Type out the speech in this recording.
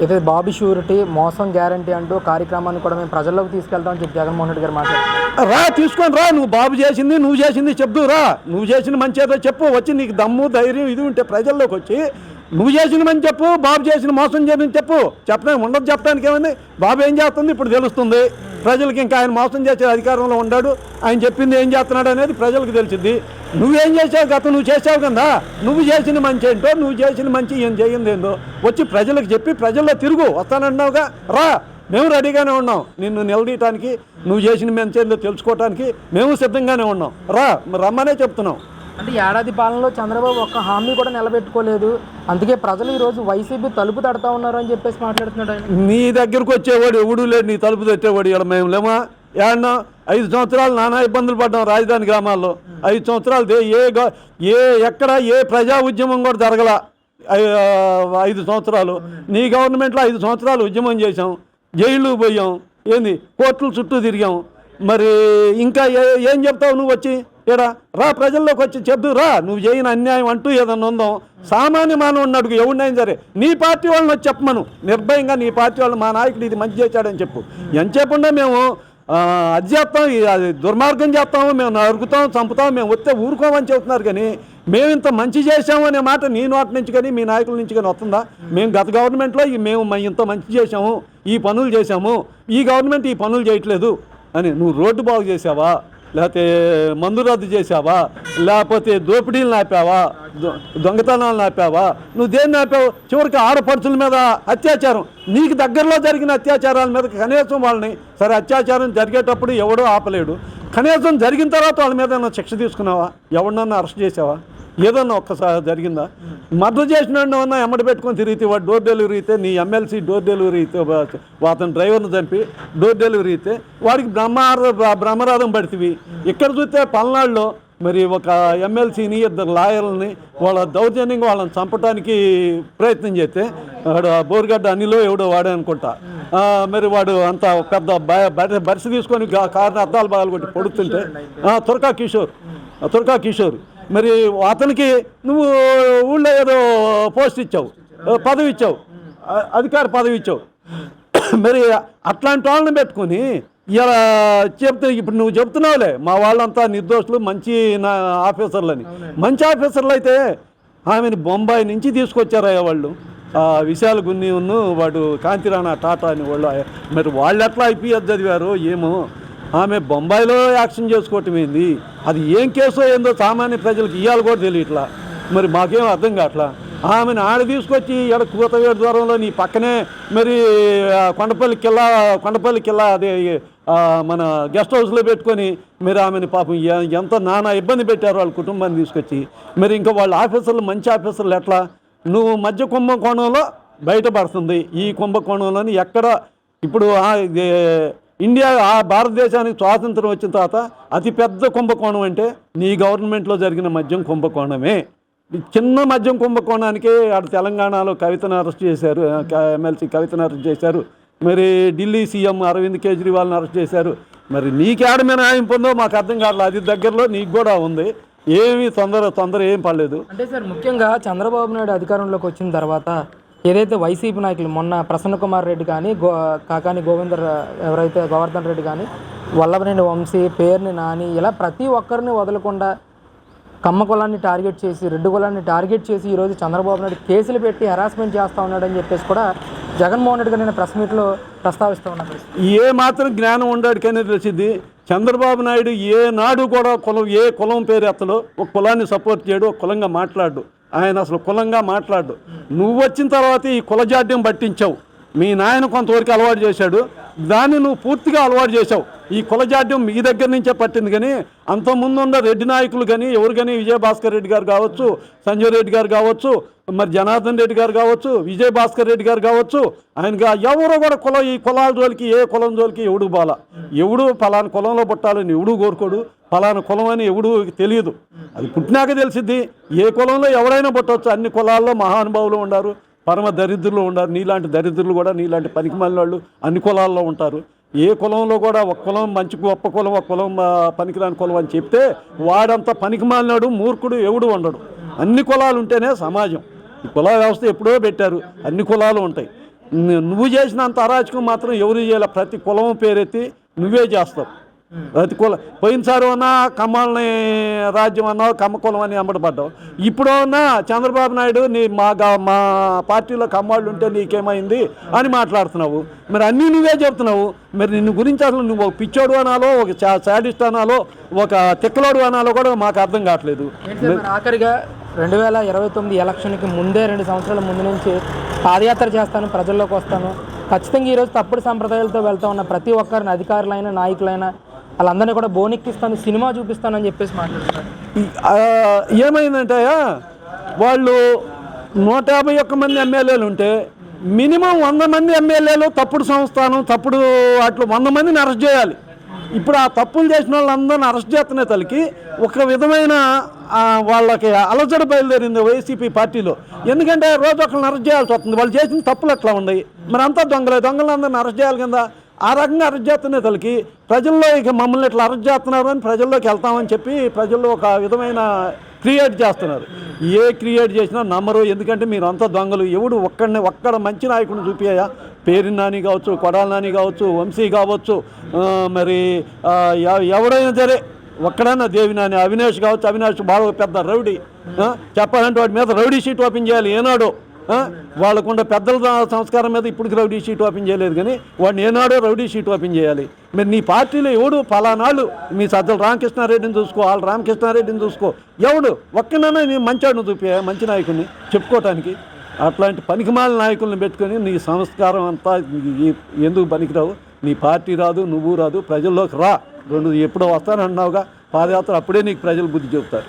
అయితే బాబు షూరిటీ మోసం గ్యారంటీ అంటూ కార్యక్రమాన్ని కూడా మేము ప్రజల్లోకి తీసుకెళ్తామని చెప్పి జగన్మోహన్ రెడ్డి గారు మాట్లాడుతున్నారు. రా తీసుకొని రా, నువ్వు బాబు చేసింది నువ్వు చేసింది చెప్దు రా, నువ్వు చేసిన మంచి ఏదో చెప్పు, వచ్చి నీకు దమ్ము ధైర్యం ఇది ఉంటే ప్రజల్లోకి వచ్చి నువ్వు చేసిన మంచి చెప్పు, బాబు చేసిన మోసం చేయని చెప్పు. చెప్పడానికి ఉండదు, చెప్పడానికి ఏమైంది? బాబు ఏం చేస్తుంది ఇప్పుడు తెలుస్తుంది ప్రజలకి. ఇంకా ఆయన మోసం చేసే అధికారంలో ఉన్నాడు, ఆయన చెప్పింది ఏం చేస్తున్నాడు అనేది ప్రజలకు తెలిసింది. నువ్వేం చేసావు గతం, నువ్వు చేసావు కదా, నువ్వు చేసిన మంచి ఏంటో, నువ్వు చేసిన మంచి ఏం చేయింది ఏందో వచ్చి ప్రజలకు చెప్పి ప్రజల్లో తిరుగు. వస్తానన్నావుగా, రా, మేము రెడీగానే ఉన్నాం నిన్ను నిలదీయటానికి, నువ్వు చేసిన మంచి ఏందో తెలుసుకోవటానికి మేము సిద్ధంగానే ఉన్నాం. రా, రమ్మనే చెప్తున్నాం. అంటే ఏడాది పాలనలో చంద్రబాబు ఒక్క హామీ కూడా నిలబెట్టుకోలేదు, అందుకే ప్రజలు ఈరోజు వైసీపీ తలుపు తడతా ఉన్నారు అని చెప్పేసి మాట్లాడుతున్నాడు ఆయన. నీ దగ్గరకు వచ్చేవాడు ఎవడు లేడు, నీ తలుపు తట్టేవాడు ఇక్కడ మేము లేమా? ఏమన్నా 5 సంవత్సరాలు నానా ఇబ్బందులు పడ్డాం రాజధాని గ్రామాల్లో. 5 సంవత్సరాలు ఎక్కడ ఏ ప్రజా ఉద్యమం కూడా జరగల. 5 సంవత్సరాలు నీ గవర్నమెంట్లో 5 సంవత్సరాలు ఉద్యమం చేసాం, జైళ్ళు పోయాం, ఏంది కోర్టుల చుట్టూ తిరిగాం. మరి ఇంకా ఏం చెప్తావు నువ్వు వచ్చి ఇక్కడ? రా, ప్రజల్లోకి వచ్చి చెప్దు రా, నువ్వు చేయని అన్యాయం అంటూ ఏదన్నా ఉందో సామాన్య మానవుడిని అడుగు, ఎవరినైనా సరే. నీ పార్టీ వాళ్ళని వచ్చి చెప్పమను నిర్భయంగా, నీ పార్టీ వాళ్ళు మా నాయకుడు ఇది మంచి చేశాడని చెప్పు. ఎంతసేపుండే మేము అది చేస్తాం, అది దుర్మార్గం చేస్తాము, మేము నరుకుతాం, చంపుతాం, మేము వస్తే ఊరుకోమని చెబుతున్నారు. కానీ మేము ఇంత మంచి చేసాము అనే మాట నీ నోటి నుంచి కానీ మీ నాయకుల నుంచి కానీ వస్తుందా? మేము గత గవర్నమెంట్లో మేము ఇంత మంచి చేసాము, ఈ పనులు చేసాము, ఈ గవర్నమెంట్ ఈ పనులు చేయట్లేదు అని. నువ్వు రోడ్డు బాగు చేసావా, లేకపోతే మందు రద్దు చేసావా, లేకపోతే దోపిడీలు ఆపావా, దొంగతనాలను ఆపావా? నువ్వు దేన్ని ఆపావు? చివరికి ఆడపడుచుల మీద అత్యాచారం, నీకు దగ్గరలో జరిగిన అత్యాచారాల మీద కనీసం వాళ్ళని, సరే అత్యాచారం జరిగేటప్పుడు ఎవడో ఆపలేడు, కనీసం జరిగిన తర్వాత వాళ్ళ మీద శిక్ష తీసుకున్నావా? ఎవరినన్నా అరెస్ట్ చేసావా? ఏదన్నా ఒక్కసారి జరిగిందా? మర్డర్ చేసిన ఉన్నా ఎమ్మడి పెట్టుకొని తిరిగితే, వాడు డోర్ డెలివరీ అయితే, నీ ఎమ్మెల్సీ డోర్ డెలివరీ అయితే, అతను డ్రైవర్ని చంపి డోర్ డెలివరీ అయితే వాడికి బ్రహ్మరాధం పడుతుంది. ఇక్కడ చూస్తే పల్నాడులో మరి ఒక ఎమ్మెల్సీని 2 లాయర్లని వాళ్ళ దౌర్జన్యంగా వాళ్ళని చంపడానికి ప్రయత్నం చేస్తే, వాడు బోరుగడ్డ అనిలో ఎవడో వాడే అనుకుంటా, మరి వాడు అంత పెద్ద బరిసి తీసుకొని కారుని అద్దాలు బాగాలు కొట్టి పొడుతుంటే, తుర్కా కిషోర్ మరి అతనికి నువ్వు ఊళ్ళో ఏదో పోస్ట్ ఇచ్చావు, పదవి ఇచ్చావు, అధికార పదవి ఇచ్చావు. మరి అట్లాంటి వాళ్ళని పెట్టుకొని ఇలా చెప్తే ఇప్పుడు నువ్వు చెప్తున్నావులే మా వాళ్ళంతా నిర్దోషులు మంచి ఆఫీసర్లని. మంచి ఆఫీసర్లు అయితే ఆమెను బొంబాయి నుంచి తీసుకొచ్చారయ్యా వాళ్ళు, విశాల్ గున్ని వాడు కాంతిరాణా టాటా అని వాళ్ళు. మరి వాళ్ళు ఎట్లా ఐపీఎస్ చదివారో ఏమో, ఆమె బొంబాయిలో యాక్షన్ చేసుకోవటం ఏంది? అది ఏం కేసో ఏందో సామాన్య ప్రజలకు ఇవ్వాలి కూడా తెలియట్లా. మరి మాకేం అర్థం కావట్లా. ఆమెను ఆడ తీసుకొచ్చి ఇక్కడ కూతవేడు దూరంలో నీ పక్కనే మరి కొండపల్లి కిల్లా అదే మన గెస్ట్ హౌస్లో పెట్టుకొని మరి ఆమెను పాపం ఎంత నానా ఇబ్బంది పెట్టారు వాళ్ళ కుటుంబాన్ని తీసుకొచ్చి. మరి ఇంకా వాళ్ళ ఆఫీసర్లు మంచి ఆఫీసర్లు ఎట్లా? నువ్వు మధ్య కుంభకోణంలో బయటపడుతుంది. ఈ కుంభకోణంలోని ఎక్కడ ఇప్పుడు ఇండియా భారతదేశానికి స్వాతంత్రం వచ్చిన తర్వాత అతిపెద్ద కుంభకోణం అంటే నీ గవర్నమెంట్లో జరిగిన మద్యం కుంభకోణమే. చిన్న మద్యం కుంభకోణానికే అటు తెలంగాణలో కవితను అరెస్ట్ చేశారు, ఎమ్మెల్సీ కవితను అరెస్ట్ చేశారు. మరి ఢిల్లీ సీఎం అరవింద్ కేజ్రీవాల్ని అరెస్ట్ చేశారు. మరి నీకేడ న్యాయం పొందో మాకు అర్థం కావట్లేదు. అది దగ్గరలో నీకు కూడా ఉంది, ఏమీ తొందర ఏం పడలేదు. అంటే సార్ ముఖ్యంగా చంద్రబాబు నాయుడు అధికారంలోకి వచ్చిన తర్వాత ఏదైతే వైసీపీ నాయకులు మొన్న ప్రసన్న కుమార్ రెడ్డి కానీ కాకాని గోవర్ధన్ రెడ్డి కానీ వల్లభనేని వంశీ, పేర్ని నాని, ఇలా ప్రతి ఒక్కరిని వదలకుండా కమ్మ కులాన్ని టార్గెట్ చేసి, రెడ్డి కులాన్ని టార్గెట్ చేసి ఈరోజు చంద్రబాబు నాయుడు కేసులు పెట్టి హెరాస్మెంట్ చేస్తూ ఉన్నాడని చెప్పేసి కూడా జగన్మోహన్ రెడ్డి గారు నేను ప్రెస్ మీట్లో ప్రస్తావిస్తూ ఉన్నాను. ఏ మాత్రం జ్ఞానం ఉండాడికనే తెలిసింది. చంద్రబాబు నాయుడు ఏనాడు కూడా ఏ కులం పేరు ఎత్తలో ఒక కులాన్ని సపోర్ట్ చేయడు, ఒక కులంగా మాట్లాడు. ఆయన అసలు కులంగా మాట్లాడు. నువ్వు వచ్చిన తర్వాత ఈ కులజాడ్యం పట్టించావు. మీ నాయన కొంతవరకు అలవాటు చేశాడు, దాన్ని నువ్వు పూర్తిగా అలవాటు చేసావు. ఈ కులజాడ్యం మీ దగ్గర నుంచే పట్టింది. కానీ అంతకుముందు ఉన్న రెడ్డి నాయకులు కానీ ఎవరు కానీ, విజయభాస్కర్ రెడ్డి గారు కావచ్చు, సంజయ్ రెడ్డి గారు కావచ్చు, మరి జనార్దన్ రెడ్డి గారు కావచ్చు, విజయభాస్కర్ రెడ్డి గారు కావచ్చు, ఆయనగా ఎవరో కూడా ఈ కులాల జోలికి, ఏ కులం జోలికి ఎవడు బాల, ఎవడు ఫలానా కులంలో పుట్టాలని ఎవడు కోరుకోడు, ఫలానా కులం అని ఎవడు తెలియదు. అది పుట్టినాక తెలిసిద్ది. ఏ కులంలో ఎవరైనా పుట్టవచ్చు. అన్ని కులాల్లో మహానుభావులు ఉన్నారు, పరమ దరిద్రులు ఉన్నారు. నీలాంటి దరిద్రులు కూడా, నీలాంటి పనికిమాలిన వాళ్ళు అన్ని కులాల్లో ఉంటారు. ఏ కులంలో కూడా ఒక కులం మంచి గొప్ప కులం, ఒక కులం పనికిరాని కులం అని చెప్తే వాడంతా పనికిమాలినాడు, మూర్ఖుడు ఎవడు ఉండడు. అన్ని కులాలు ఉంటేనే సమాజం. ఈ కుల వ్యవస్థ ఎప్పుడో పెట్టారు, అన్ని కులాలు ఉంటాయి. నువ్వు చేసినంత అరాచకం మాత్రం ఎవరు చేయాలి? ప్రతి కులం పేరెత్తి నువ్వే చేస్తావు. ప్రతి కులం పోయినసారి అన్నా కమ్మల్ని రాజ్యం అన్నావు, కమ్మ కులం అని అమ్మడపడ్డావు. ఇప్పుడు అన్నా చంద్రబాబు నాయుడు మా పార్టీలో కమ్మాళ్ళు ఉంటే నీకేమైంది అని మాట్లాడుతున్నావు. మరి అన్నీ నువ్వే చెప్తున్నావు. మరి నిన్ను గురించి అసలు నువ్వు ఒక పిచ్చోడు అనాలో, ఒక శాడిస్ట్ అనాలో, ఒక తిక్కలోడు అనాలో కూడా మాకు అర్థం కావట్లేదు. ఆఖరిగా 2029 ఎలక్షన్కి ముందే 2 సంవత్సరాల ముందు నుంచి పాదయాత్ర చేస్తాను, ప్రజల్లోకి వస్తాను, ఖచ్చితంగా ఈరోజు తప్పుడు సంప్రదాయాలతో వెళ్తా ఉన్న ప్రతి ఒక్కరిని, అధికారులైనా నాయకులైనా వాళ్ళందరినీ కూడా బోనెక్కిస్తాను, సినిమా చూపిస్తానని చెప్పేసి మాట్లాడుతున్నారు. ఏమైందంటే వాళ్ళు 151 మంది ఎమ్మెల్యేలు ఉంటే మినిమం 100 మంది ఎమ్మెల్యేలు తప్పుడు సంస్థానం, తప్పుడు అట్లు 100 మందిని అరెస్ట్ చేయాలి. ఇప్పుడు ఆ తప్పులు చేసిన వాళ్ళందరినీ అరెస్ట్ చేస్తున్న తలకి ఒక విధమైన వాళ్ళకి అలజడ బయలుదేరింది వైసీపీ పార్టీలో. ఎందుకంటే రోజు ఒకళ్ళని అరెస్ట్ చేయాల్సి వస్తుంది. వాళ్ళు చేసిన తప్పులు అట్లా ఉన్నాయి. మరి అంతా దొంగలందరినీ అరెస్ట్ చేయాలి కదా. ఆ రకంగా అరెస్ట్ చేస్తున్న తలకి ప్రజల్లో ఇక మమ్మల్ని ఇట్లా అరెస్ట్ చేస్తున్నారు అని ప్రజల్లోకి వెళ్తామని చెప్పి ప్రజల్లో ఒక విధమైన క్రియేట్ చేస్తున్నారు. క్రియేట్ చేసినా నమ్మరు. ఎందుకంటే మీరు అంతా దొంగలు. ఎవడు ఒక్కడ మంచి నాయకుడిని చూపించా? పేరు నాని కావచ్చు, కొడాలి నాని కావచ్చు, వంశీ కావచ్చు, మరి ఎవడైనా సరే ఒక్కడైనా దేవినాని, అవినాష్ కావచ్చు. అవినాష్ బాగా పెద్ద రౌడీ. చెప్పాలంటే వాడి మీద రౌడీ షీట్ ఓపెన్ చేయాలి ఏనాడో. వాళ్ళకుండా పెద్దల సంస్కారం మీద ఇప్పటికి రౌడీ షీట్ ఓపెన్ చేయలేదు, కానీ వాడిని ఏనాడో రౌడీ షీట్ ఓపెన్ చేయాలి. మరి నీ పార్టీలో ఎవడు ఫలానాళ్ళు మీ సజ్జల రామకృష్ణారెడ్డిని చూసుకో, వాళ్ళు రామకృష్ణారెడ్డిని చూసుకో, ఎవడు ఒక్కనైనా నీ మంచాడును చూపి మంచి నాయకుడిని చెప్పుకోవటానికి. అట్లాంటి పనికిమాల నాయకుల్ని పెట్టుకొని నీ సంస్కారం అంతా ఎందుకు పనికిరావు? నీ పార్టీ రాదు, నువ్వు రాదు, ప్రజల్లోకి రా. ఎప్పుడో వస్తానంటున్నావుగా పాదయాత్ర, అప్పుడే నీకు ప్రజలు బుద్ధి చెబుతారు.